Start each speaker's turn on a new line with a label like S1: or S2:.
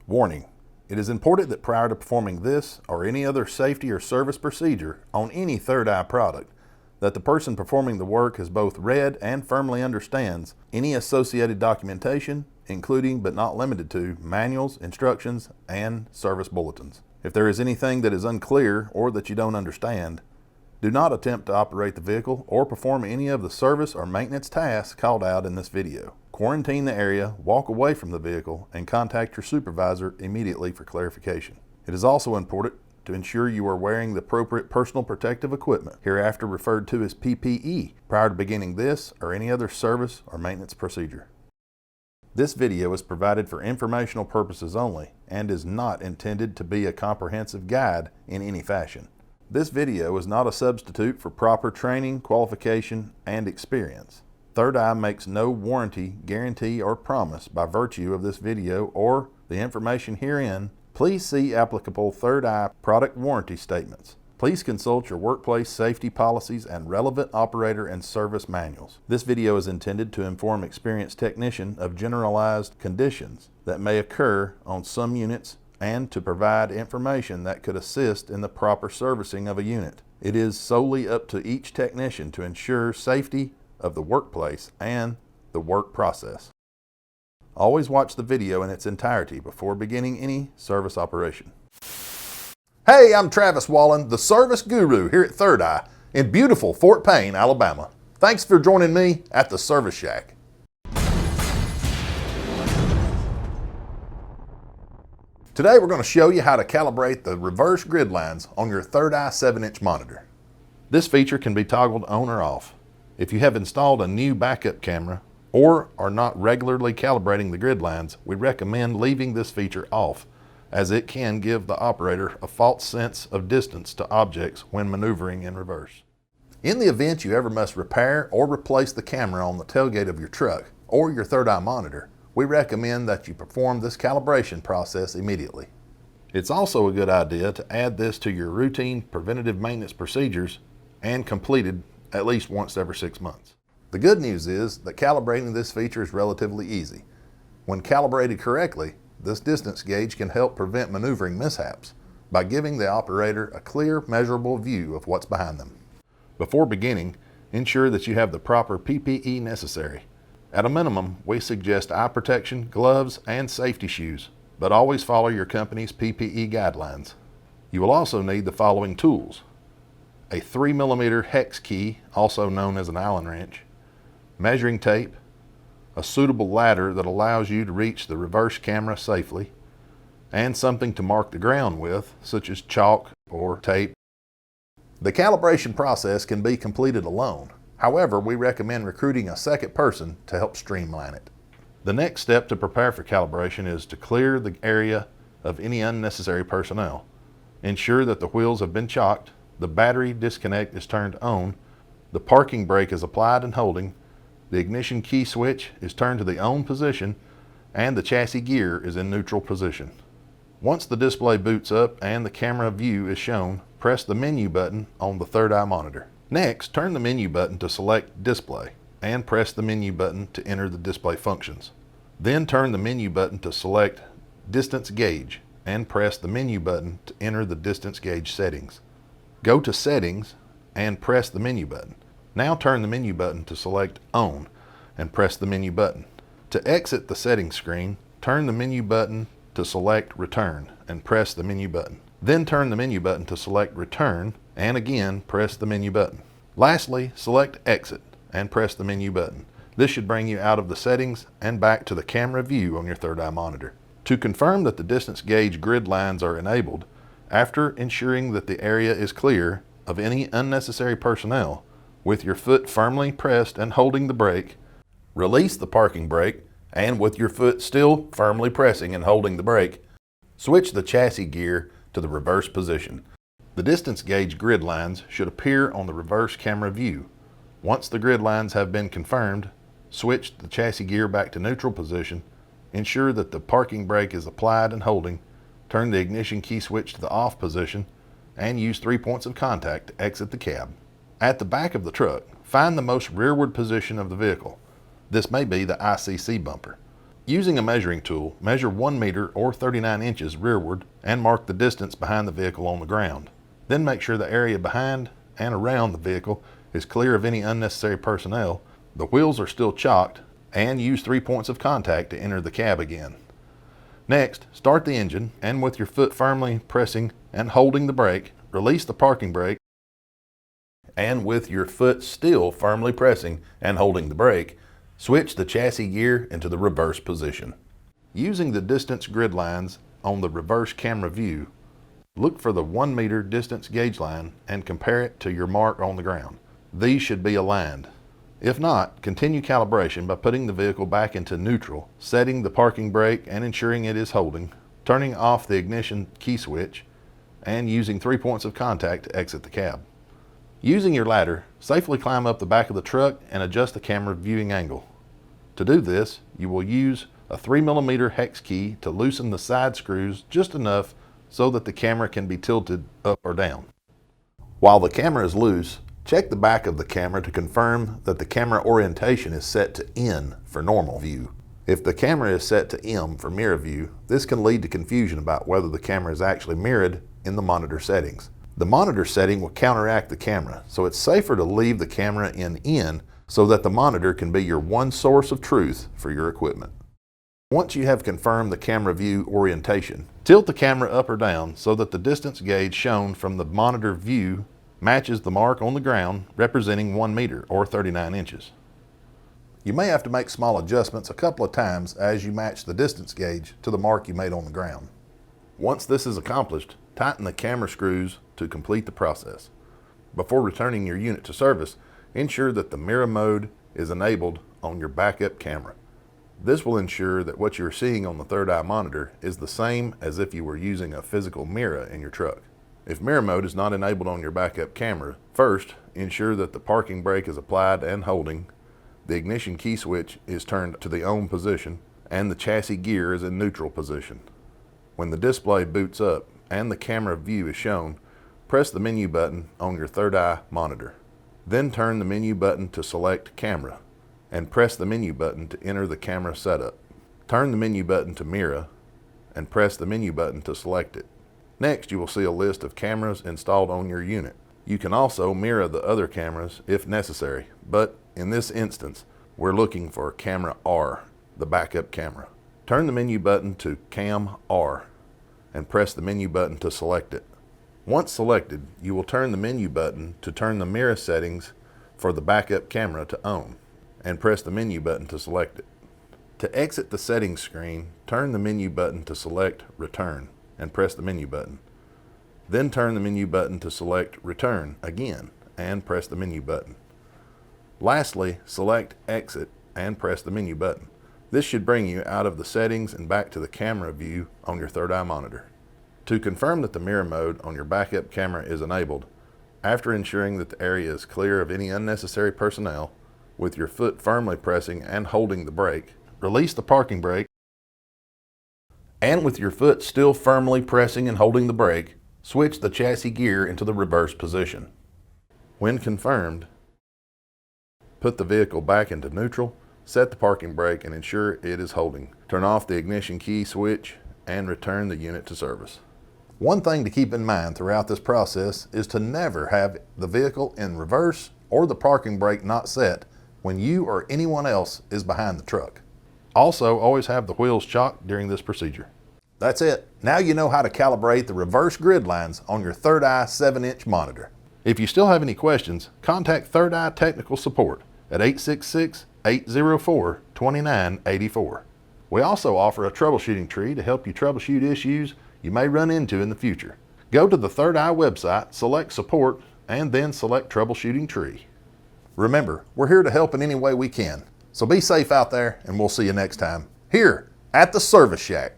S1: Warning: it is important that prior to performing this or any other safety or service procedure on any third eye product, that the person performing the work has both read and firmly understands any associated documentation, including but not limited to manuals, instructions, and service bulletins. If there is anything that is unclear or that you don't understand, do not attempt to operate the vehicle or perform any of the service or maintenance tasks called out in this video. Quarantine the area, walk away from the vehicle, and contact your supervisor immediately for clarification. It is also important to ensure you are wearing the appropriate personal protective equipment, hereafter referred to as PPE, prior to beginning this or any other service or maintenance procedure. This video is provided for informational purposes only and is not intended to be a comprehensive guide in any fashion. This video is not a substitute for proper training, qualification, and experience. Third Eye makes no warranty, guarantee, or promise by virtue of this video or the information herein. Please see applicable Third Eye product warranty statements. Please consult your workplace safety policies and relevant operator and service manuals. This video is intended to inform experienced technician of generalized conditions that may occur on some units and to provide information that could assist in the proper servicing of a unit. It is solely up to each technician to ensure safety of the workplace and the work process. Always watch the video in its entirety before beginning any service operation. Hey, I'm Travis Wallen, the service guru here at Third Eye in beautiful Fort Payne, Alabama. Thanks for joining me at the Service Shack. Today we're going to show you how to calibrate the reverse grid lines on your Third Eye 7-inch monitor. This feature can be toggled on or off. If you have installed a new backup camera or are not regularly calibrating the grid lines, we recommend leaving this feature off, as it can give the operator a false sense of distance to objects when maneuvering in reverse. In the event you ever must repair or replace the camera on the tailgate of your truck or your Third Eye monitor, we recommend that you perform this calibration process immediately. It's also a good idea to add this to your routine preventative maintenance procedures and completed at least once every 6 months. The good news is that calibrating this feature is relatively easy. When calibrated correctly, this distance gauge can help prevent maneuvering mishaps by giving the operator a clear, measurable view of what's behind them. Before beginning, ensure that you have the proper PPE necessary. At a minimum, we suggest eye protection, gloves, and safety shoes, but always follow your company's PPE guidelines. You will also need the following tools: a 3mm hex key, also known as an Allen wrench, measuring tape, a suitable ladder that allows you to reach the reverse camera safely, and something to mark the ground with, such as chalk or tape. The calibration process can be completed alone. However, we recommend recruiting a second person to help streamline it. The next step to prepare for calibration is to clear the area of any unnecessary personnel. Ensure that the wheels have been chalked, the battery disconnect is turned on, the parking brake is applied and holding, the ignition key switch is turned to the on position, and the chassis gear is in neutral position. Once the display boots up and the camera view is shown, press the menu button on the Third Eye monitor. Next, turn the menu button to select Display and press the menu button to enter the display functions. Then turn the menu button to select Distance Gauge and press the menu button to enter the distance gauge settings. Go to Settings and press the menu button. Now turn the menu button to select On and press the menu button. To exit the settings screen, turn the menu button to select Return and press the menu button. Then turn the menu button to select Return and again press the menu button. Lastly, select Exit and press the menu button. This should bring you out of the settings and back to the camera view on your Third Eye monitor. To confirm that the distance gauge grid lines are enabled, after ensuring that the area is clear of any unnecessary personnel, with your foot firmly pressed and holding the brake, release the parking brake, and with your foot still firmly pressing and holding the brake, switch the chassis gear to the reverse position. The distance gauge grid lines should appear on the reverse camera view. Once the grid lines have been confirmed, switch the chassis gear back to neutral position, ensure that the parking brake is applied and holding, turn the ignition key switch to the off position, and use 3 points of contact to exit the cab. At the back of the truck, find the most rearward position of the vehicle. This may be the ICC bumper. Using a measuring tool, measure 1 meter or 39 inches rearward and mark the distance behind the vehicle on the ground. Then make sure the area behind and around the vehicle is clear of any unnecessary personnel, the wheels are still chocked, and use 3 points of contact to enter the cab again. Next, start the engine and with your foot firmly pressing and holding the brake, release the parking brake, and with your foot still firmly pressing and holding the brake, switch the chassis gear into the reverse position. Using the distance grid lines on the reverse camera view, look for the 1 meter distance gauge line and compare it to your mark on the ground. These should be aligned. If not, continue calibration by putting the vehicle back into neutral, setting the parking brake and ensuring it is holding, turning off the ignition key switch, and using 3 points of contact to exit the cab. Using your ladder, safely climb up the back of the truck and adjust the camera viewing angle. To do this, you will use a 3mm hex key to loosen the side screws just enough so that the camera can be tilted up or down. While the camera is loose, check the back of the camera to confirm that the camera orientation is set to N for normal view. If the camera is set to M for mirror view, this can lead to confusion about whether the camera is actually mirrored in the monitor settings. The monitor setting will counteract the camera, so it's safer to leave the camera in N so that the monitor can be your one source of truth for your equipment. Once you have confirmed the camera view orientation, tilt the camera up or down so that the distance gauge shown from the monitor view matches the mark on the ground representing 1 meter or 39 inches. You may have to make small adjustments a couple of times as you match the distance gauge to the mark you made on the ground. Once this is accomplished, tighten the camera screws to complete the process. Before returning your unit to service, ensure that the mirror mode is enabled on your backup camera. This will ensure that what you're seeing on the third eye monitor is the same as if you were using a physical mirror in your truck. If mirror mode is not enabled on your backup camera, first ensure that the parking brake is applied and holding, the ignition key switch is turned to the on position, and the chassis gear is in neutral position. When the display boots up and the camera view is shown, press the menu button on your third eye monitor. Then turn the menu button to select camera and press the menu button to enter the camera setup. Turn the menu button to mirror and press the menu button to select it. Next, you will see a list of cameras installed on your unit. You can also mirror the other cameras if necessary, but in this instance, we're looking for camera R, the backup camera. Turn the menu button to Cam R and press the menu button to select it. Once selected, you will turn the menu button to turn the mirror settings for the backup camera to on and press the menu button to select it. To exit the settings screen, turn the menu button to select Return and press the menu button. Then turn the menu button to select Return again and press the menu button. Lastly, select Exit and press the menu button. This should bring you out of the settings and back to the camera view on your third eye monitor. To confirm that the mirror mode on your backup camera is enabled, after ensuring that the area is clear of any unnecessary personnel, with your foot firmly pressing and holding the brake, release the parking brake, and with your foot still firmly pressing and holding the brake, switch the chassis gear into the reverse position. When confirmed, put the vehicle back into neutral, set the parking brake and ensure it is holding. Turn off the ignition key switch and return the unit to service. One thing to keep in mind throughout this process is to never have the vehicle in reverse or the parking brake not set when you or anyone else is behind the truck. Also, always have the wheels chocked during this procedure. That's it. Now you know how to calibrate the reverse grid lines on your third eye 7-inch monitor. If you still have any questions, contact Third Eye Technical Support at 866-804-2984. We also offer a troubleshooting tree to help you troubleshoot issues you may run into in the future. Go to the Third Eye website, select Support, and then select Troubleshooting Tree. Remember, we're here to help in any way we can. So be safe out there, and we'll see you next time here at the Service Shack.